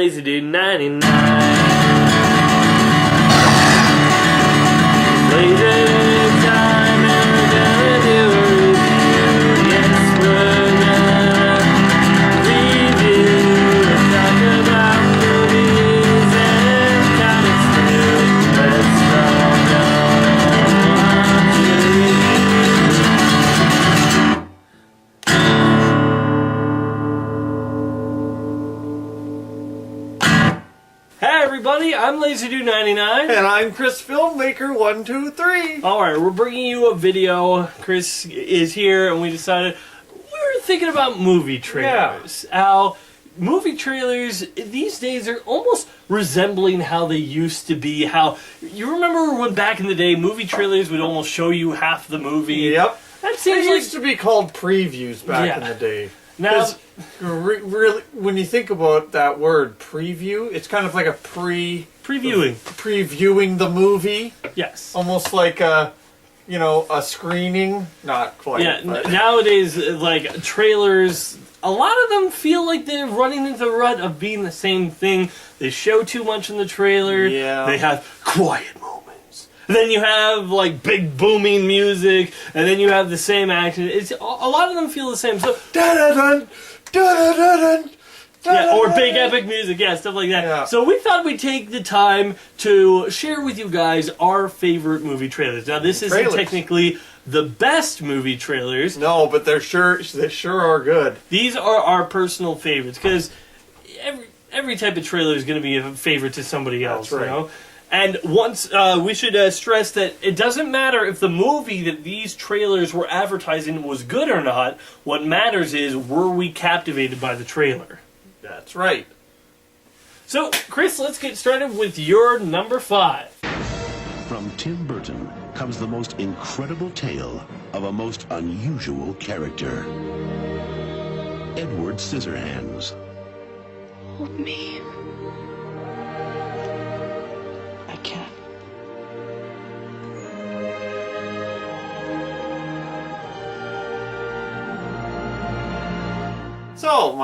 Lazy Dude 99. Lazy time and we're gonna do a review. Yes, we're gonna review and talk about movies and comics too. Let's all go on to Hey everybody, I'm Lazy Dude 99. And I'm Chris Filmmaker 123. Alright, we're bringing you a video. Chris is here and we decided we were thinking about movie trailers. How movie trailers these days are almost resembling how they used to be. How you remember when back in the day movie trailers would almost show you half the movie? Yep. That seems They like used to be called previews back in the day. now 'Cause really, when you think about that word preview, it's kind of like a previewing the movie, yes. almost like a screening. Not quite. Yeah, but- nowadays, like, trailers, a lot of them feel like they're running into the rut of being the same thing. They show too much in the trailer. Yeah. They have quiet moments. Then you have, like, big booming music, and then you have the same action. It's a lot of them feel the same. So, Da-da-dun, da-da-da-dun, yeah, or da-da-da-dun. big epic music, yeah, stuff like that. Yeah. So we thought we'd take the time to share with you guys our favorite movie trailers. Now, this isn't Trailers. technically the best movie trailers. No, but they sure are good. These are our personal favorites because every type of trailer is going to be a favorite to somebody else. That's right. You know? And once we should stress that it doesn't matter if the movie that these trailers were advertising was good or not. What matters is, were we captivated by the trailer? That's right. So, Chris, let's get started with your number 5. From Tim Burton comes the most incredible tale of a most unusual character. Edward Scissorhands. Hold me. I can't. So,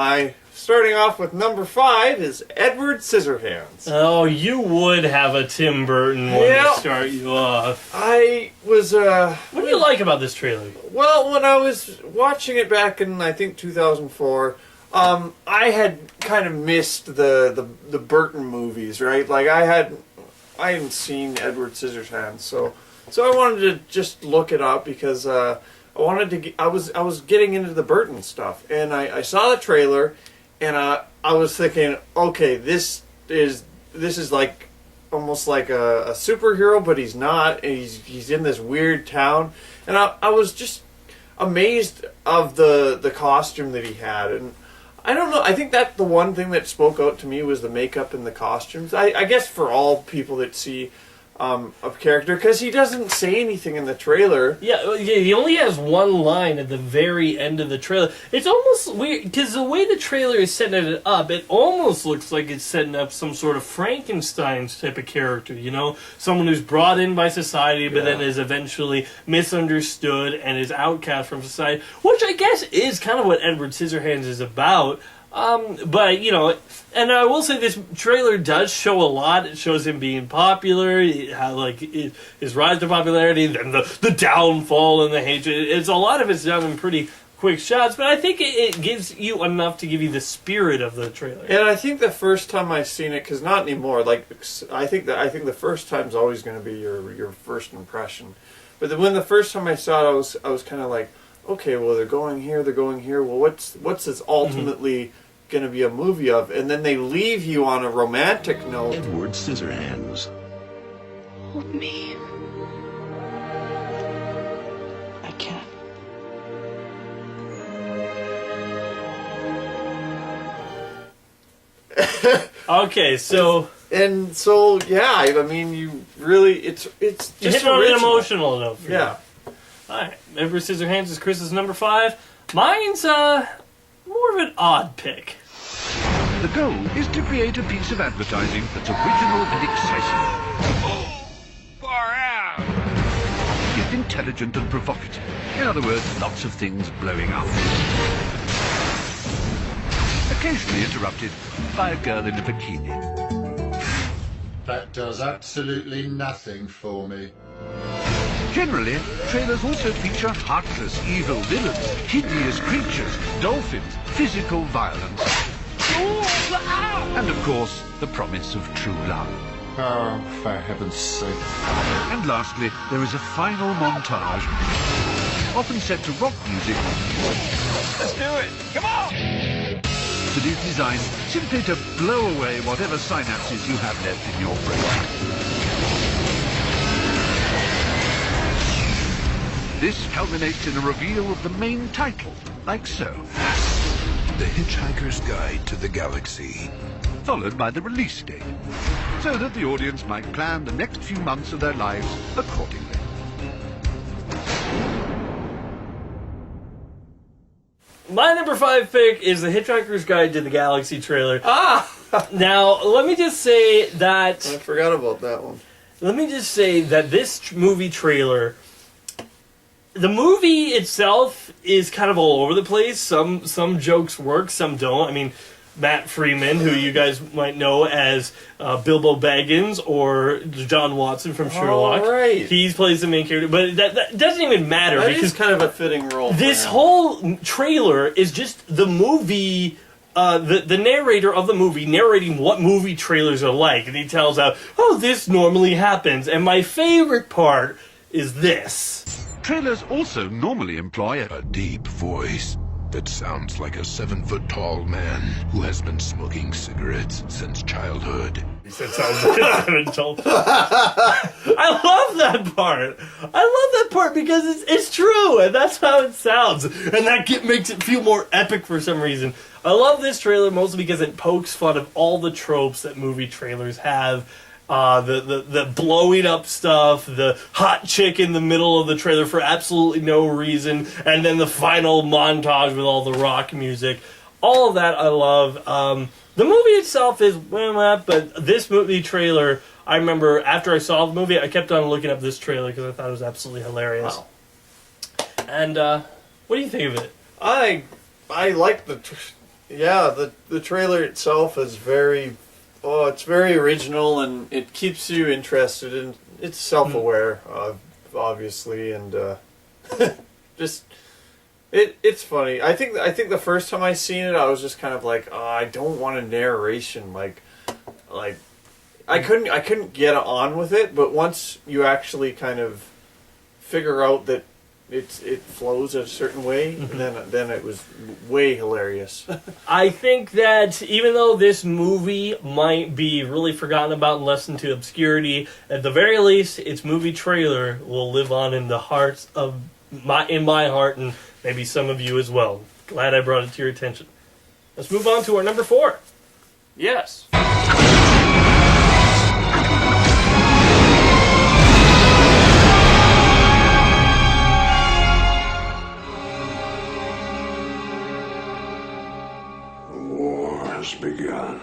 starting off with number 5 is Edward Scissorhands. Oh, you would have a Tim Burton one Yeah. to start you off. I was, What do you like about this trailer? well, when I was watching it back in, I think, 2004, I had kind of missed the Burton movies, right? Like, I hadn't seen Edward Scissorhands, so I wanted to just look it up because, I was getting into the Burton stuff, and I saw the trailer, and I was thinking, okay, this is like almost like a superhero, but he's not. And he's in this weird town, and I was just amazed of the costume that he had, and I don't know. I think that the one thing that spoke out to me was the makeup and the costumes. I guess for all people that see a character, because he doesn't say anything in the trailer. Yeah, he only has one line at the very end of the trailer. It's almost weird, because the way the trailer is setting it up, it almost looks like it's setting up some sort of Frankenstein type of character, you know? Someone who's brought in by society, but then is eventually misunderstood and is outcast from society, which I guess is kind of what Edward Scissorhands is about. But, you know, and I will say this trailer does show a lot. It shows him being popular, how, like, his rise to popularity, then the downfall and the hatred. It's a lot of it's done in pretty quick shots, but I think it gives you enough to give you the spirit of the trailer. And I think the first time I seen it, because not anymore. Like I think the first time's always going to be your first impression. But when the first time I saw it, I was kind of like, okay, well they're going here. Well, what's this ultimately going to be a movie of? And then they leave you on a romantic note. Edward Scissorhands. Hold me. I can't. Okay, so And so I mean, you really it's you just hit on an original. emotional note for Yeah. you. Alright, Edward Scissorhands is Chris's number 5. Mine's more of an odd pick. The goal is to create a piece of advertising that's original and exciting. Far out! Yet intelligent and provocative. In other words, lots of things blowing up. A occasionally interrupted by a girl in a bikini. That does absolutely nothing for me. Generally, trailers also feature heartless, evil villains, hideous creatures, dolphins, physical violence, and of course, the promise of true love. Oh, for heaven's sake. And lastly, there is a final montage, often set to rock music. Let's do it! Come on! That is designed simply to blow away whatever synapses you have left in your brain. This culminates in a reveal of the main title, like so. The Hitchhiker's Guide to the Galaxy. Followed by the release date, so that the audience might plan the next few months of their lives accordingly. My number 5 pick is The Hitchhiker's Guide to the Galaxy trailer. Now, let me just say that... I forgot about that one. Let me just say that this movie trailer... The movie itself is kind of all over the place. Some jokes work, some don't. I mean, Matt Freeman, who you guys might know as Bilbo Baggins or John Watson from Sherlock. Oh, right. He plays the main character. But that doesn't even matter. That because is kind of a fitting role. this whole trailer is just the movie... the narrator of the movie narrating what movie trailers are like. And he tells out, oh, this normally happens. And my favorite part is this. Trailers also normally employ A deep voice that sounds like a 7-foot-tall man who has been smoking cigarettes since childhood. He said sounds like a 7-foot-tall. I love that part. I love that part because it's true, and that's how it sounds. And that makes it feel more epic for some reason. I love this trailer mostly because it pokes fun of all the tropes that movie trailers have. The blowing up stuff, the hot chick in the middle of the trailer for absolutely no reason, and then the final montage with all the rock music. All of that I love. The movie itself is but this movie trailer, I remember after I saw the movie, I kept on looking up this trailer because I thought it was absolutely hilarious. Wow. And what do you think of it? I like the trailer itself is very it's very original and it keeps you interested and it's self-aware obviously and just it's funny. I think the first time I seen it I was just kind of like I don't want a narration like I couldn't get on with it, but once you actually kind of figure out that it flows a certain way, then it was way hilarious. I think that even though this movie might be really forgotten about and left into obscurity, at the very least, its movie trailer will live on in the hearts of my heart and maybe some of you as well. Glad I brought it to your attention. Let's move on to our number 4. Yes. Has begun.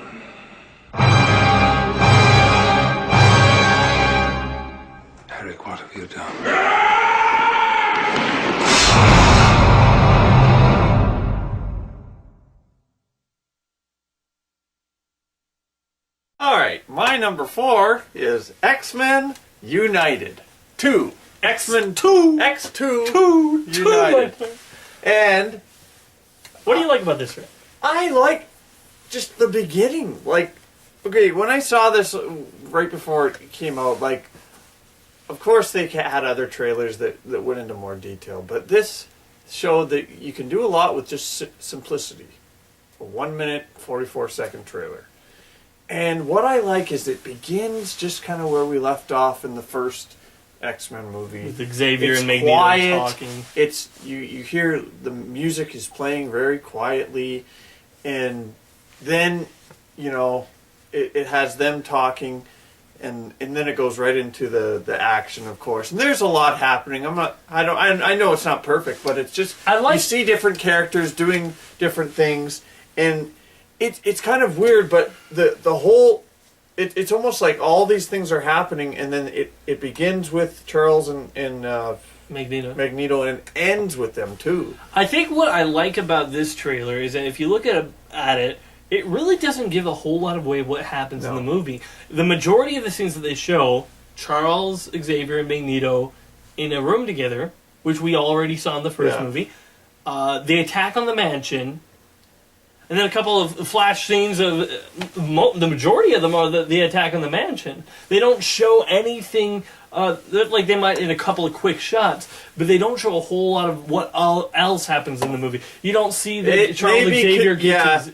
Eric, what have you done? Alright, my number 4 is X-Men United 2. X-Men 2. X2 United. And What do you like about this one? I like just the beginning. Like, okay, when I saw this right before it came out, like, of course they had other trailers that went into more detail, but this showed that you can do a lot with just simplicity. A 1 minute, 44-second trailer. And what I like is it begins just kind of where we left off in the first X-Men movie. With Xavier It's and Magneto quiet. talking. It's you hear the music is playing very quietly, and then it has them talking, and then it goes right into the action, of course. And there's a lot happening. I know it's not perfect, but it's just you see different characters doing different things, and it's kind of weird. But the whole it's almost like all these things are happening, and then it begins with Charles and Magneto, and ends with them too. I think what I like about this trailer is that if you look at it, it really doesn't give a whole lot of away what happens in the movie. The majority of the scenes that they show, Charles, Xavier, and Magneto in a room together, which we already saw in the first movie. They attack on the mansion, and then a couple of flash scenes of the majority of them are the attack on the mansion. They don't show anything like they might in a couple of quick shots, but they don't show a whole lot of what else happens in the movie. You don't see that Charles Xavier gets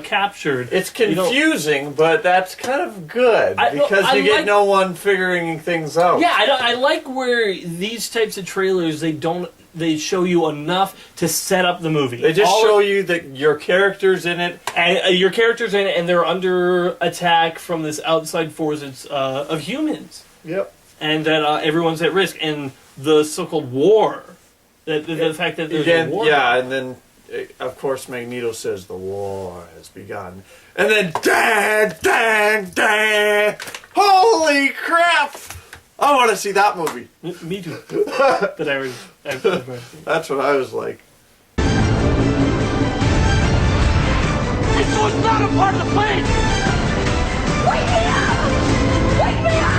captured. It's confusing, but that's kind of good because you get no one figuring things out. Yeah, I like where these types of trailers they show you enough to set up the movie. They just show you that your character's in it, and they're under attack from this outside forces of humans. Yep. And that everyone's at risk, and the so-called war. The fact that there's a war. Yeah, and then, of course, Magneto says the war has begun. And then, dang, dang, dang! Holy crap! I want to see that movie. Me too. But that's what I was like. This was not a part of the plan! Wake me up! Wake me up!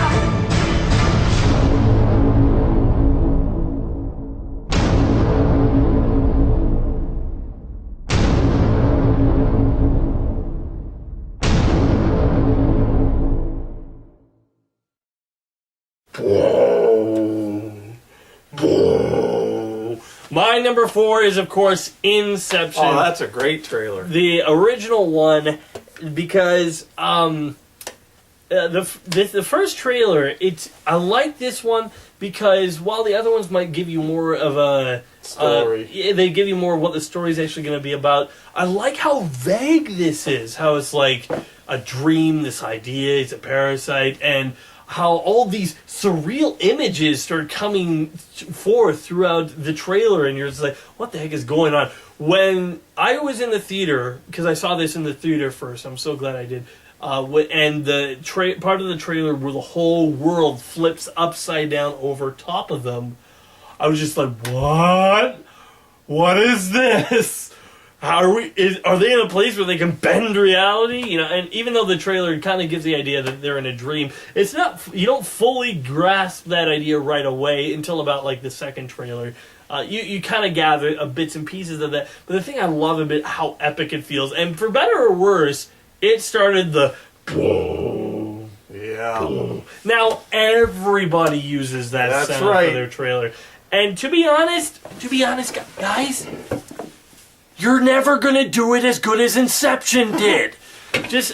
My number 4 is, of course, Inception. Oh, that's a great trailer. The original one, because the first trailer, I like this one because while the other ones might give you more of a story, they give you more of what the story is actually going to be about. I like how vague this is. How it's like a dream, this idea, it's a parasite, and how all these surreal images start coming forth throughout the trailer, and you're just like, what the heck is going on? When I was in the theater, because I saw this in the theater first, I'm so glad I did, and the part of the trailer where the whole world flips upside down over top of them, I was just like, what? What is this? Are they in a place where they can bend reality? You know, and even though the trailer kind of gives the idea that they're in a dream, it's not. You don't fully grasp that idea right away until about like the second trailer. You kind of gather bits and pieces of that. But the thing I love about how epic it feels, and for better or worse, it started the boom. Yeah. Boom. Now everybody uses that sound for their trailer, and to be honest, guys. You're never gonna do it as good as Inception did.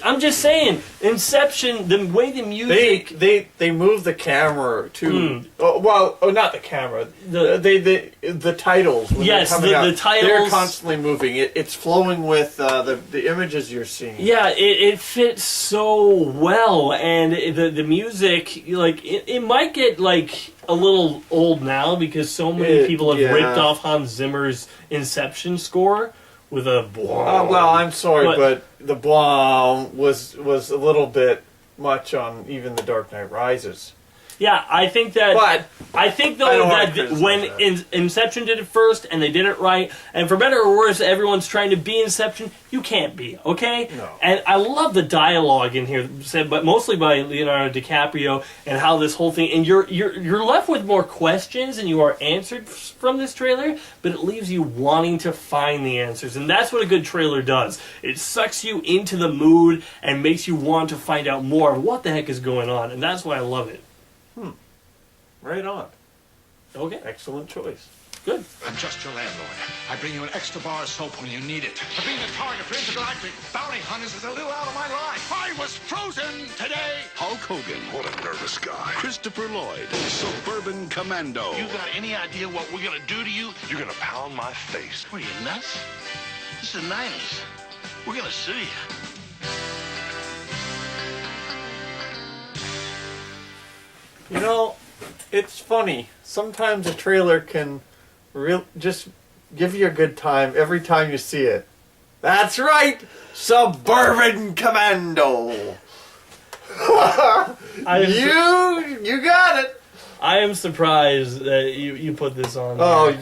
I'm just saying, Inception, the way the music they move the camera to not the camera. The titles. Yes, the titles. They're constantly moving. It's flowing with the images you're seeing. Yeah, it fits so well, and the music, like it might get like a little old now because so many people have ripped off Hans Zimmer's Inception score with a well, I'm sorry, but the blah was a little bit much on even The Dark Knight Rises. Yeah, I think that. But I think though that when Inception did it first and they did it right, and for better or worse, everyone's trying to be Inception. You can't be, okay? No. And I love the dialogue in here, said, but mostly by Leonardo DiCaprio, and how this whole thing. And you're left with more questions than you are answered from this trailer, but it leaves you wanting to find the answers, and that's what a good trailer does. It sucks you into the mood and makes you want to find out more of what the heck is going on, and that's why I love it. Right on. Okay. Excellent choice. Good. I'm just your landlord. I bring you an extra bar of soap when you need it. But being a target for intergalactic bounty hunters is a little out of my line. I was frozen today. Hulk Hogan. What a nervous guy. Christopher Lloyd. Suburban Commando. You got any idea what we're gonna do to you? You're gonna pound my face. What are you, nuts? This is the 90s. We're gonna sue you. You know, it's funny. Sometimes a trailer can just give you a good time every time you see it. That's right! Suburban Commando! You got it! I am surprised that you put this on. Oh,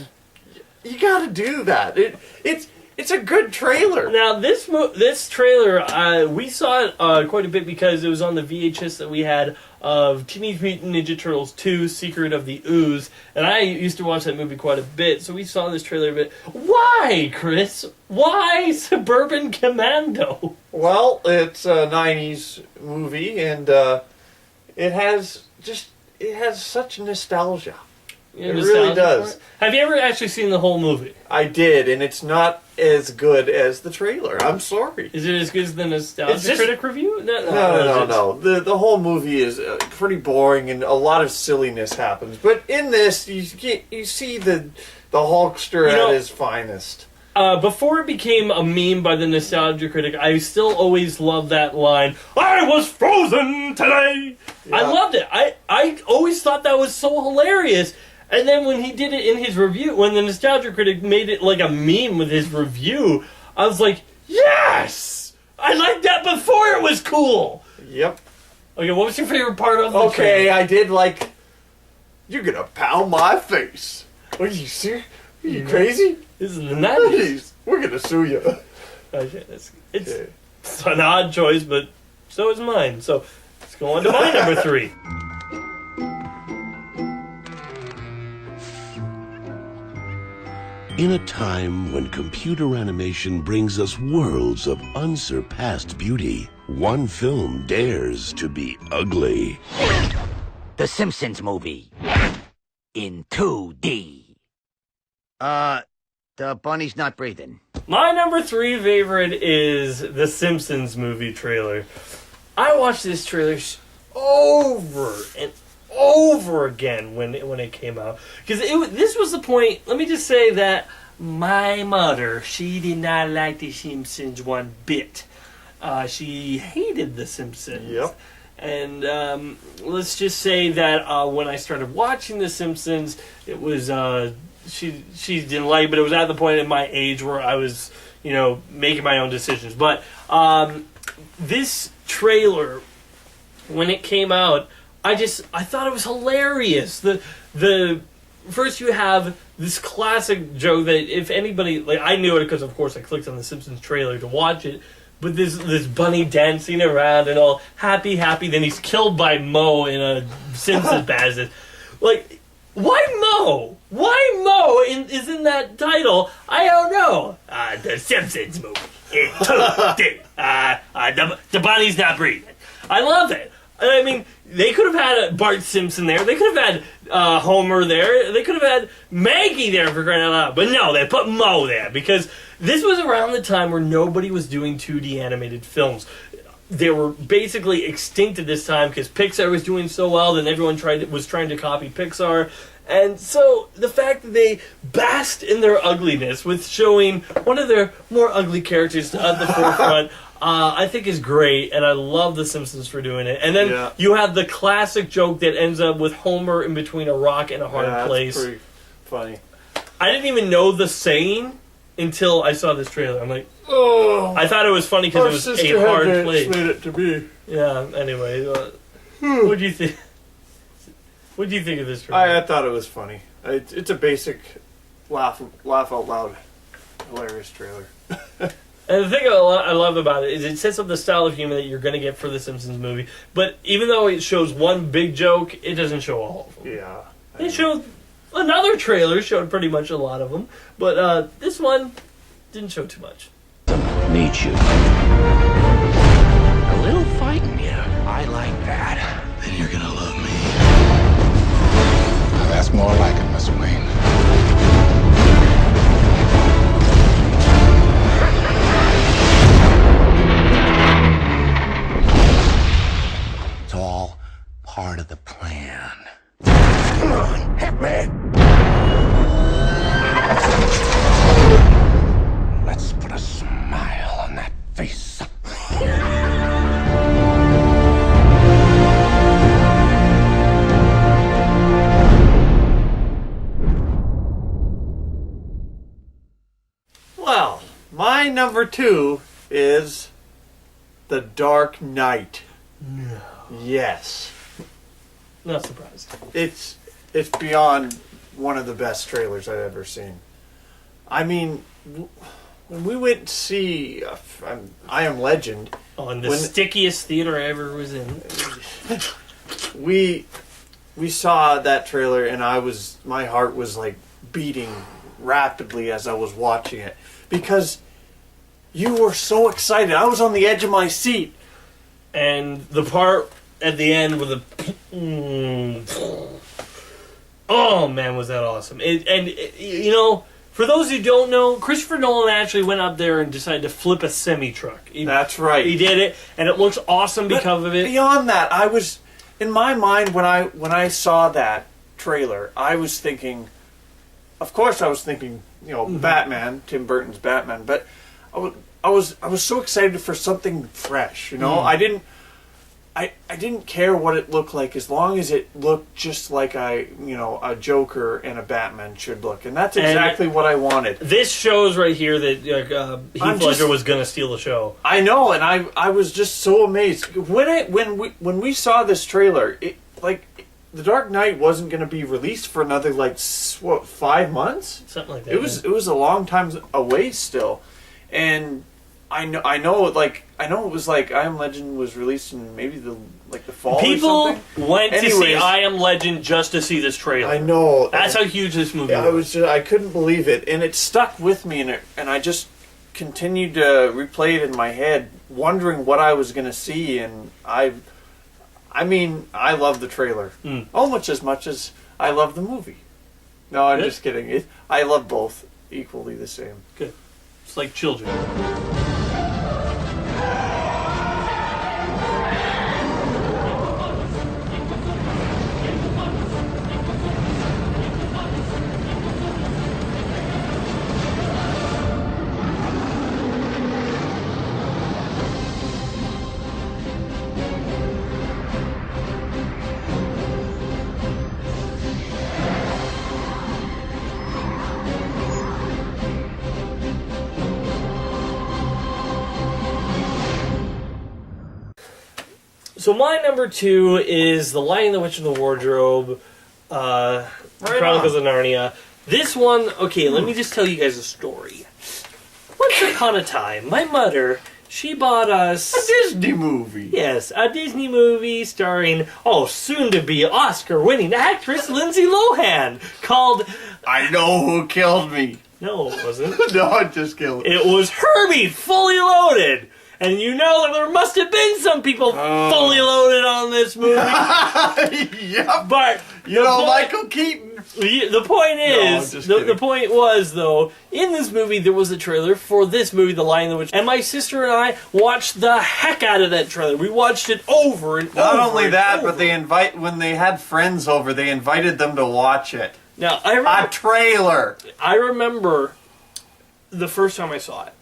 you gotta do that. It's a good trailer. Now this trailer, we saw it quite a bit because it was on the VHS that we had of Teenage Mutant Ninja Turtles 2: Secret of the Ooze, and I used to watch that movie quite a bit, so we saw this trailer a bit. Why, Chris? Why Suburban Commando? Well, it's a 90s movie, and it has such nostalgia. It really does. Have you ever actually seen the whole movie? I did, and it's not as good as the trailer. I'm sorry. Is it as good as the Nostalgia Critic review? No. The whole movie is pretty boring, and a lot of silliness happens. But in this, you see the Hulkster at his finest. Before it became a meme by the Nostalgia Critic, I still always loved that line, "I was frozen today!" Yeah. I loved it. I always thought that was so hilarious. And then when he did it in his review, when the Nostalgia Critic made it like a meme with his review, I was like, yes! I liked that before it was cool! Yep. Okay, what was your favorite part of the trailer? I did like, you're gonna pound my face. Are you serious? Are you crazy? This is the 90s. We're gonna sue you. Okay, it's an odd choice, but so is mine. So let's go on to my number 3. In a time when computer animation brings us worlds of unsurpassed beauty, one film dares to be ugly. The Simpsons movie. In 2D. The bunny's not breathing. My number 3 favorite is the Simpsons movie trailer. I watched this trailer over and over again when it came out, because this was the point. Let me just say that my mother, she did not like the Simpsons one bit. She hated the Simpsons. Yep. And let's just say that when I started watching the Simpsons, it was she didn't like it, but it was at the point in my age where I was making my own decisions. But this trailer, when it came out, I thought it was hilarious. The first you have this classic joke that if anybody, like, I knew it because of course I clicked on the Simpsons trailer to watch it, but this bunny dancing around and all happy, then he's killed by Moe in a Simpsons basket. Like, why Moe? Why Moe is in that title? I don't know. The Simpsons movie. The bunny's not breathing. I love it. I mean, they could have had Bart Simpson there. They could have had Homer there. They could have had Maggie there, for crying out loud. But no, they put Moe there because this was around the time where nobody was doing 2D animated films. They were basically extinct at this time because Pixar was doing so well, then everyone was trying to copy Pixar. And so the fact that they basked in their ugliness with showing one of their more ugly characters at the forefront, I think is great, and I love The Simpsons for doing it. And then you have the classic joke that ends up with Homer in between a rock and a hard place. That's pretty funny. I didn't even know the saying until I saw this trailer. I'm like, oh! I thought it was funny because it was a hard place. Made it to be. Yeah. Anyway, what do you think? What do you think of this trailer? I thought it was funny. It's a basic laugh out loud, hilarious trailer. And the thing I love about it is it sets up the style of humor that you're going to get for the Simpsons movie. But even though it shows one big joke, it doesn't show all of them. Yeah. It showed another trailer, showed pretty much a lot of them. But this one didn't show too much. Need you. A little fighting, yeah. I like that. Then you're gonna love me. Now that's more like it, Mr. Wayne. It's all part of the plan. Come on, hit me! Let's put a smile on that face. Well, my number 2 is The Dark Knight. No. Yes. Not surprised. It's beyond one of the best trailers I've ever seen. I mean, when we went to see I Am Legend, in the stickiest theater I ever was in, we saw that trailer, and my heart was like beating rapidly as I was watching it, because you were so excited. I was on the edge of my seat. And the part at the end with the... Oh, man, was that awesome. You know, for those who don't know, Christopher Nolan actually went up there and decided to flip a semi-truck. That's right. He did it, and it looks awesome because of it. Beyond that, I was... In my mind, when I saw that trailer, I was thinking... Of course I was thinking, you know, Batman, Tim Burton's Batman, but I was so excited for something fresh, you know? I didn't care what it looked like as long as it looked just like a Joker and a Batman should look. And that's exactly what I wanted. This shows right here that Heath Ledger was going to steal the show. I know, and I was just so amazed. When we saw this trailer, The Dark Knight wasn't going to be released for another 5 months? Something like that. It was a long time away still. And I know it was like I Am Legend was released in maybe the fall. People or something. went to see I Am Legend just to see this trailer. I know. That's how huge this movie was. I couldn't believe it, and it stuck with me, and I just continued to replay it in my head, wondering what I was going to see, and I love the trailer almost as much as I love the movie. No, I'm just kidding. I love both equally the same. Good. It's like children. So my number 2 is The Lion, the Witch, and the Wardrobe, Chronicles of Narnia. This one, okay, let me just tell you guys a story. Once upon a time, my mother, she bought us... A Disney movie. Yes, a Disney movie starring, soon-to-be Oscar-winning actress Lindsay Lohan, called... I Know Who Killed Me. No, it wasn't. No, I just killed it. It was Herbie, Fully Loaded. And you know that there must have been some people fully loaded on this movie. Yep. But Michael Keaton. The point is, the point was, though, in this movie there was a trailer for this movie, The Lion, the Witch, and my sister and I watched the heck out of that trailer. We watched it over and over. Not only that, but when they had friends over, they invited them to watch it. Now, a trailer. I remember the first time I saw it.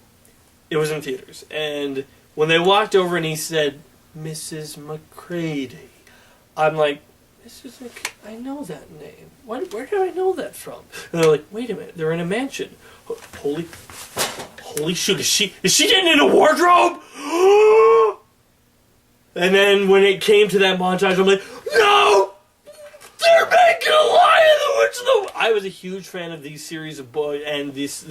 It was in theaters, and when they walked over and he said, "Mrs. McCready," I'm like, "Mrs. McCready, I know that name. Where did I know that from?" And they're like, "Wait a minute, they're in a mansion. Holy shit! Is she getting in a wardrobe?" And then when it came to that montage, I'm like, "No! They're making a Lion, the Witch, and the..." I was a huge fan of these series of books and this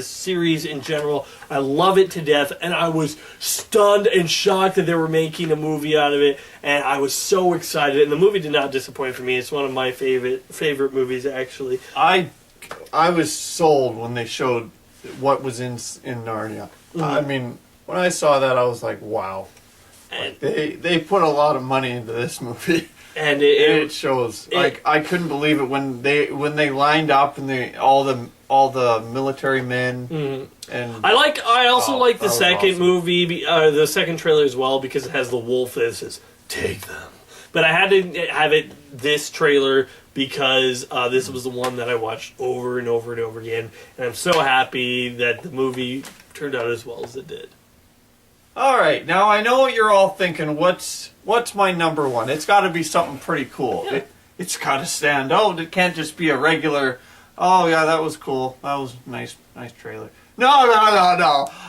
series in general. I love it to death, and I was stunned and shocked that they were making a movie out of it, and I was so excited. And the movie did not disappoint for me. It's one of my favorite movies, actually. I was sold when they showed what was in Narnia. Mm-hmm. I mean, when I saw that, I was like, wow. And they put a lot of money into this movie. And it shows. I couldn't believe it when they lined up and all the military men. Mm-hmm. And I also like the second movie, the second trailer as well, because it has the wolf that says "Take them." But I had to have this trailer because this was the one that I watched over and over and over again, and I'm so happy that the movie turned out as well as it did. All right, now I know what you're all thinking. What's my number one? It's got to be something pretty cool. Yeah. It's got to stand out. It can't just be a regular. Oh yeah, that was cool. That was nice trailer. No.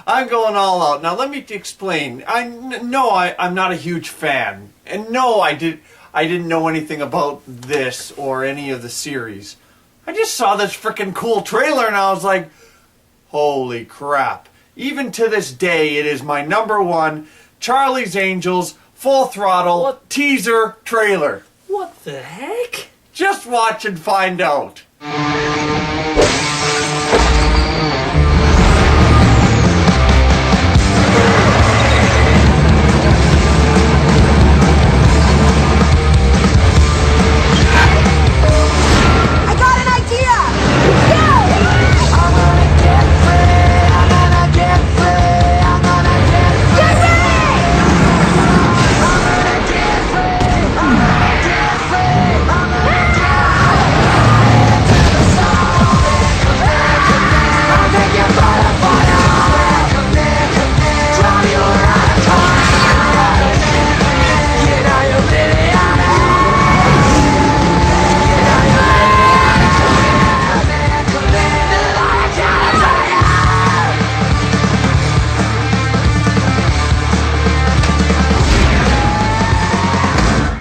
I'm going all out. Now let me explain. I'm not a huge fan, and no, I didn't know anything about this or any of the series. I just saw this freaking cool trailer, and I was like, holy crap. even to this day, it is my number one Charlie's Angels Full Throttle teaser trailer. What the heck? Just watch and find out.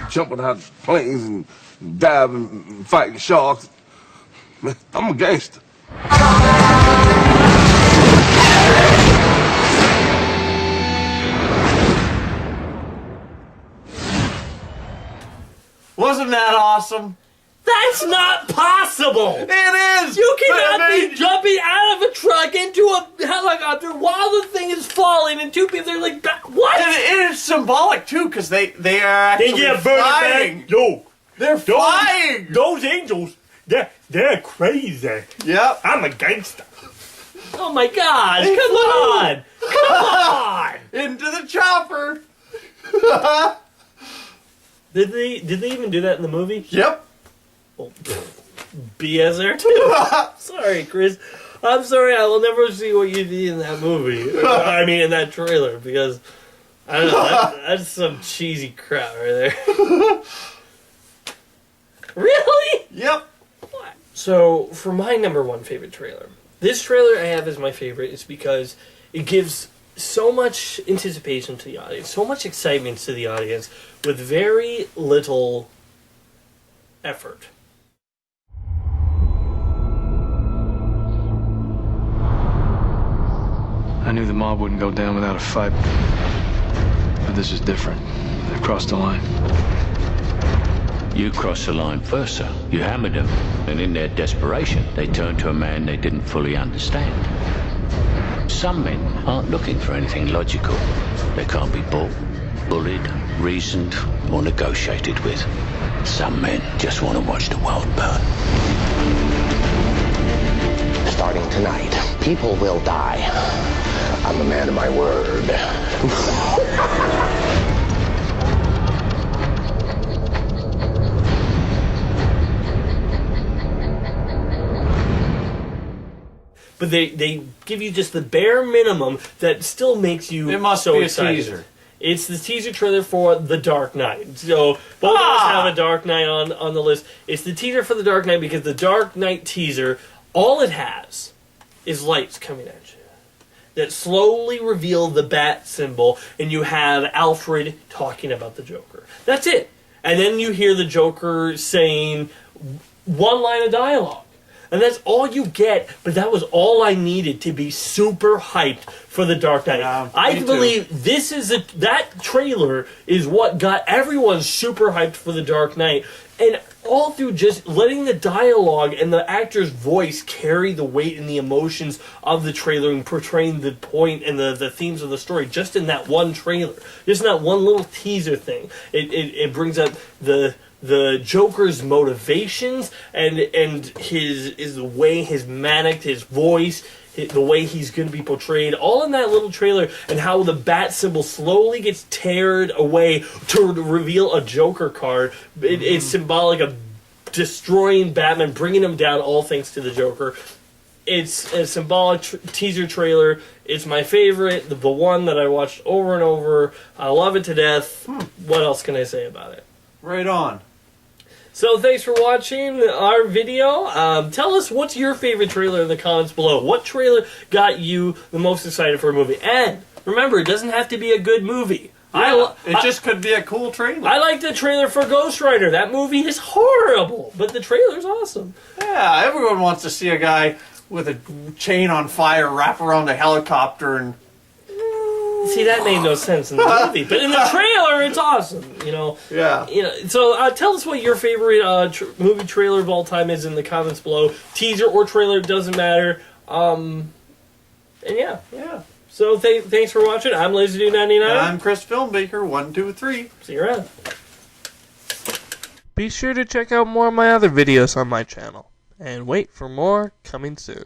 Jumping out of planes and diving and fighting sharks. I'm a gangster. Wasn't that awesome? That's not possible! It is! You cannot be jumping out of a truck into a helicopter while the thing is falling and two people are like, what? And it is symbolic too, because they are actually flying. Yo, they're flying! Those angels, they're crazy. Yep. I'm a gangster. Oh my gosh, come on! Come on! Into the chopper! Did they even do that in the movie? Yep. Well, BS there too. Sorry, Chris. I'm sorry. I will never see what you did in that movie. I mean, in that trailer, because I don't know. That's some cheesy crap right there. Really? Yep. What? So, for my number one favorite trailer, this trailer I have as my favorite is because it gives so much anticipation to the audience, so much excitement to the audience, with very little effort. I knew the mob wouldn't go down without a fight. But this is different. They've crossed the line. You crossed the line first, sir. You hammered them, and in their desperation, they turned to a man they didn't fully understand. Some men aren't looking for anything logical. They can't be bought, bullied, reasoned, or negotiated with. Some men just want to watch the world burn. Starting tonight, people will die. I'm a man of my word. But they give you just the bare minimum that still makes you It must so be a excited. teaser. It's the teaser trailer for The Dark Knight. So both of us have a Dark Knight on the list. It's the teaser for The Dark Knight because the Dark Knight teaser, all it has is lights coming at you that slowly reveal the bat symbol, and you have Alfred talking about the Joker. That's it. And then you hear the Joker saying one line of dialogue. And that's all you get, but that was all I needed to be super hyped for The Dark Knight. I believe this is that trailer is what got everyone super hyped for The Dark Knight. And all through just letting the dialogue and the actor's voice carry the weight and the emotions of the trailer and portraying the point and the themes of the story just in that one trailer. Just in that one little teaser thing. It brings up the Joker's motivations and his the way his manic, his voice, the way he's going to be portrayed, all in that little trailer, and how the bat symbol slowly gets teared away to reveal a Joker card. It's symbolic of destroying Batman, bringing him down, all thanks to the Joker. It's a symbolic teaser trailer. It's my favorite, the one that I watched over and over. I love it to death. What else can I say about it? Right on. So thanks for watching our video. Tell us what's your favorite trailer in the comments below. What trailer got you the most excited for a movie? And remember, it doesn't have to be a good movie. It just could be a cool trailer. I like the trailer for Ghost Rider. That movie is horrible, but the trailer's awesome. Yeah, everyone wants to see a guy with a chain on fire wrap around a helicopter and. See, that made no sense in the movie, but in the trailer, it's awesome. Yeah. So tell us what your favorite movie trailer of all time is in the comments below. Teaser or trailer, doesn't matter. And yeah. So thanks for watching. I'm LazyDude99. And I'm Chris Filmmaker 123. See you around. Be sure to check out more of my other videos on my channel, and wait for more coming soon.